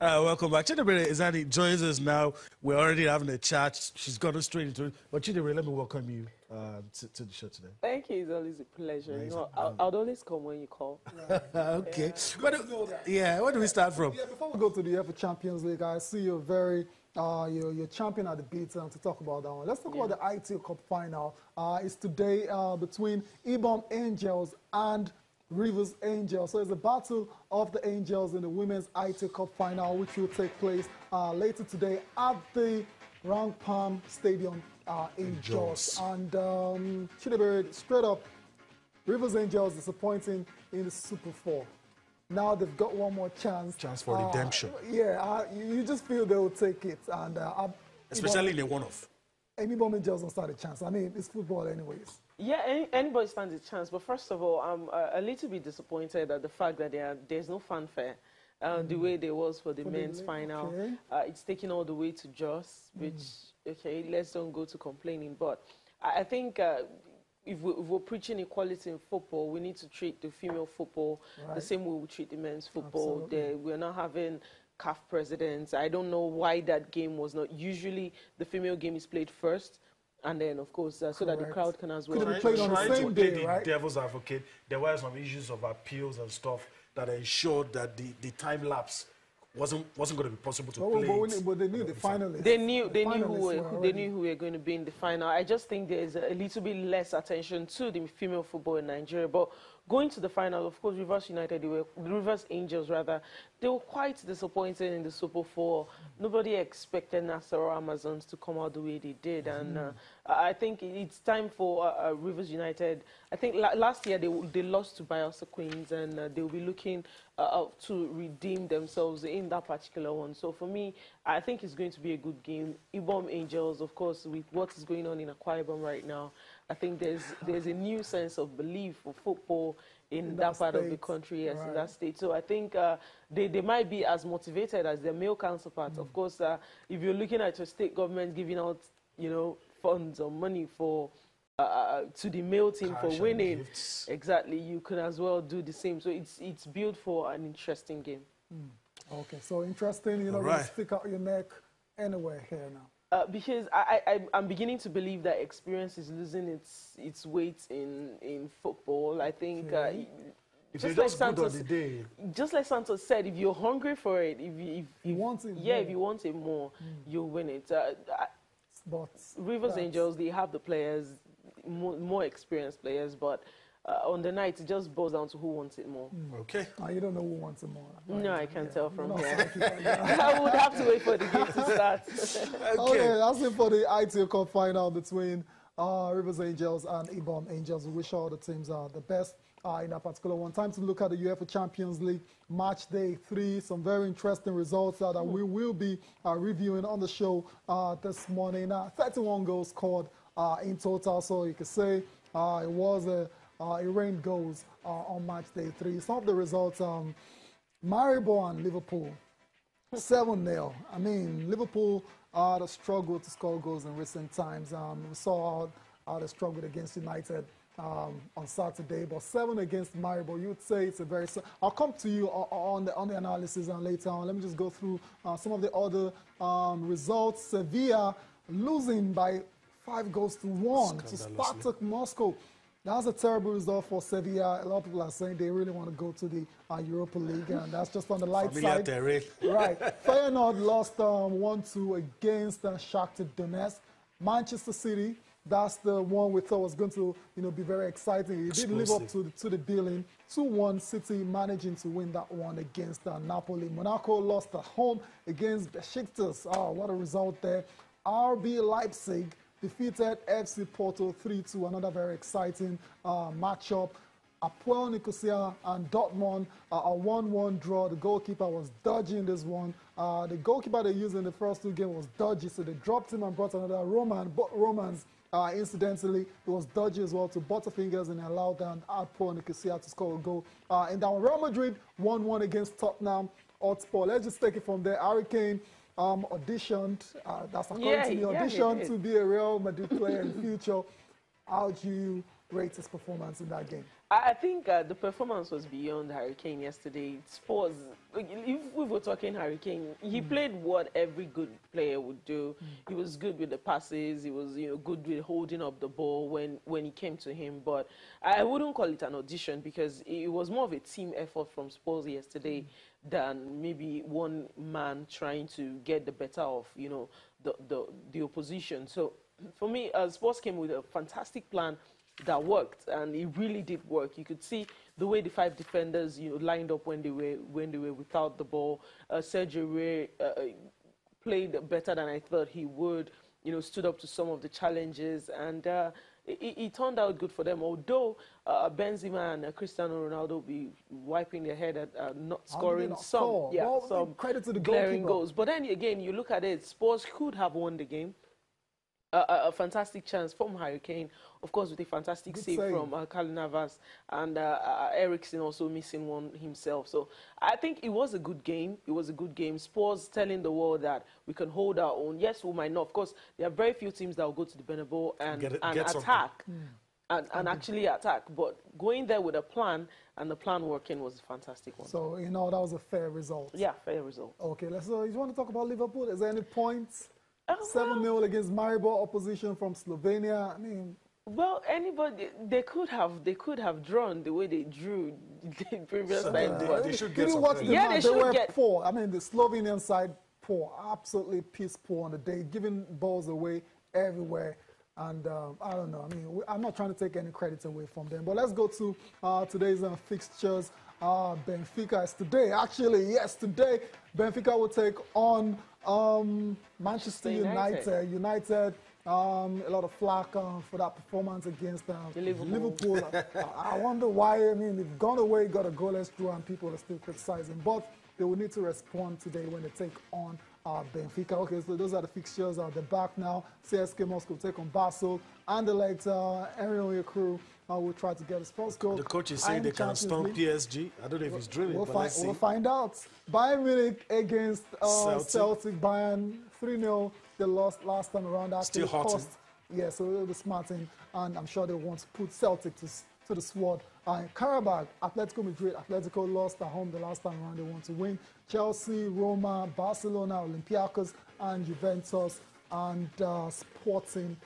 Welcome back. Chidebere Izani joins us now. We're already having a chat. She's gone straight into it. But Chidebere, let me welcome you to the show today. Thank you. It's always a pleasure. Nice. You know, I'll always come when you call. Okay. Where do we start from? Yeah, before we go to the UEFA Champions League, I see you're very you're champion at the beat to talk about that one. Let's talk about the AITEO Cup final. It's today between IBOM Angels and Rivers Angels. So it's a battle of the Angels in the Women's AITEO Cup final, which will take place later today at the Round Palm Stadium in Jos. And Chidebere, straight up, Rivers Angels disappointing in the Super 4. Now they've got one more chance. Chance for redemption. Yeah, you just feel they will take it. And especially in a one-off. Any moment Angels don't stand a chance. I mean, it's football anyways. Yeah, anybody stands a chance. But first of all, I'm a little bit disappointed at the fact that there's no fanfare. The way there was for the men's final. Okay. It's taken all the way to Jos, which, okay, let's don't go to complaining. But I think if we're preaching equality in football, we need to treat the female football the same way we treat the men's football. We're not having CAF presidents. I don't know why that game was not. Usually the female game is played first. And then, of course, so that the crowd can as well. Could have played on the same day, the right? devil's advocate, there were some issues of appeals and stuff that ensured that the time lapse wasn't going to be possible to play. But they knew the finalists. They knew who were going to be in the final. I just think there's a little bit less attention to the female football in Nigeria. But going to the final, of course, Rivers Angels, they were quite disappointed in the Super 4. Nobody expected Nassau Amazons to come out the way they did. And I think it's time for Rivers United. I think last year they lost to Bayelsa Queens, and they'll be looking to redeem themselves in that particular one. So for me, I think it's going to be a good game. IBOM Angels, of course, with what is going on in Akwa Ibom right now, I think there's a new sense of belief for football in that part of the country, yes, in that state. So I think they might be as motivated as their male counterparts. Of course, if you're looking at your state government giving out, funds or money for to the male team for winning, exactly, you can as well do the same. So it's built for an interesting game. Okay, so interesting. You're not going to stick out your neck anywhere here now. Because I'm beginning to believe that experience is losing its weight in football. I think just like Santos said, if you're hungry for it, if you want it, if you want it more, you'll win it. But Rivers Angels, they have the players, more experienced players, but on the night, it just boils down to who wants it more. Okay. You don't know who wants it more. Right? No, I can't tell from here. I would have to wait for the game to start. Okay, that's it for the AITEO Cup final between Rivers Angels and IBOM Angels. We wish all the teams the best in that particular one. Time to look at the UEFA Champions League match day 3. Some very interesting results that we will be reviewing on the show this morning. 31 goals scored in total, so you could say it was it rained goals on match day 3. Some of the results, Maribor and Liverpool, 7-0. I mean, Liverpool had a struggle to score goals in recent times. We saw how they struggled against United on Saturday, but 7 against Maribor, you'd say it's a very... I'll come to you on the analysis later on. Let me just go through some of the other results. Sevilla losing by 5-1 to Spartak Moscow. That's a terrible result for Sevilla. A lot of people are saying they really want to go to the Europa League, and that's just on the light side. Right. Feyenoord lost 1-2 against Shakhtar Donetsk. Manchester City, that's the one we thought was going to be very exciting. It did live up to the billing. 2-1 City managing to win that one against Napoli. Monaco lost at home against Besiktas. What a result there. RB Leipzig defeated FC Porto 3-2, another very exciting matchup. Apoel Nicosia and Dortmund, a 1-1 draw. The goalkeeper was dodgy in this one. The goalkeeper they used in the first 2 games was dodgy, so they dropped him and brought another Roman. But Romans, incidentally, it was dodgy as well to Butterfingers, and allowed Apoel Nicosia to score a goal. And then Real Madrid 1-1 against Tottenham Hotspur. Let's just take it from there. Harry Kane auditioned, that's according to me, auditioned to be a Real Madrid player in the future. How do you rate his performance in that game? I think the performance was beyond Harry Kane yesterday. Spurs, like, if we were talking Harry Kane, he played what every good player would do. He was good with the passes. He was, good with holding up the ball when he came to him. But I wouldn't call it an audition because it was more of a team effort from Spurs yesterday than maybe one man trying to get the better of, the opposition. So for me, Spurs came with a fantastic plan that worked, and it really did work. You could see the way the 5 defenders, lined up when they were without the ball. Sergio Ray played better than I thought he would. Stood up to some of the challenges, and it turned out good for them. Although Benzema and Cristiano Ronaldo will be wiping their head at not scoring some credit to the glaring goalkeeper. goals. But then again, you look at it, Spurs could have won the game. A fantastic chance from Harry Kane, of course, with a fantastic save from Carlo Navas, and Eriksen also missing one himself. So I think it was a good game. It was a good game. Spurs telling the world that we can hold our own. Yes, we might not. Of course, there are very few teams that will go to the Bernabeu and attack. And actually attack. But going there with a plan and the plan working was a fantastic one. So, that was a fair result. Yeah, fair result. Okay, you want to talk about Liverpool? Is there any points? 7-0 against Maribor, opposition from Slovenia. I mean, well, they could have drawn the way they drew the previous time. They should get some credit. Yeah, they should get poor. I mean, the Slovenian side poor, absolutely piss poor on the day, giving balls away everywhere. And I don't know. I mean, I'm not trying to take any credit away from them. But let's go to today's fixtures. Benfica is today. Actually, yes, today Benfica will take on Manchester United. United, a lot of flack for that performance against Liverpool. I wonder why. I mean, they've gone away, got a goalless draw, and people are still criticizing. But they will need to respond today when they take on Benfica. Okay, so those are the fixtures. They're back now. CSK Moscow take on Basel. And the late Henry crew will try to get his first goal. The coach is saying they can stomp PSG. I don't know if he's dreaming, but let's see. We'll find out. Bayern Munich against Celtic. Bayern 3-0. They lost last time around. Still hot. Yeah, so they'll be smarting, and I'm sure they want to put Celtic to the sword. Karabakh, Atletico Madrid. Atletico lost at home the last time around. They want to win. Chelsea, Roma, Barcelona, Olympiacos, and Juventus, and Sporting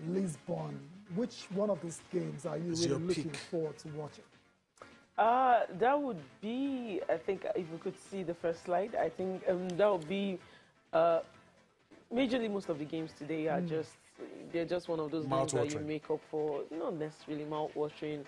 Lisbon. Which one of these games are you really looking forward to watching? That would be, I think, if we could see the first slide, I think that would be, majorly most of the games today are they're just one of those games that you make up for, not necessarily mouth-watering.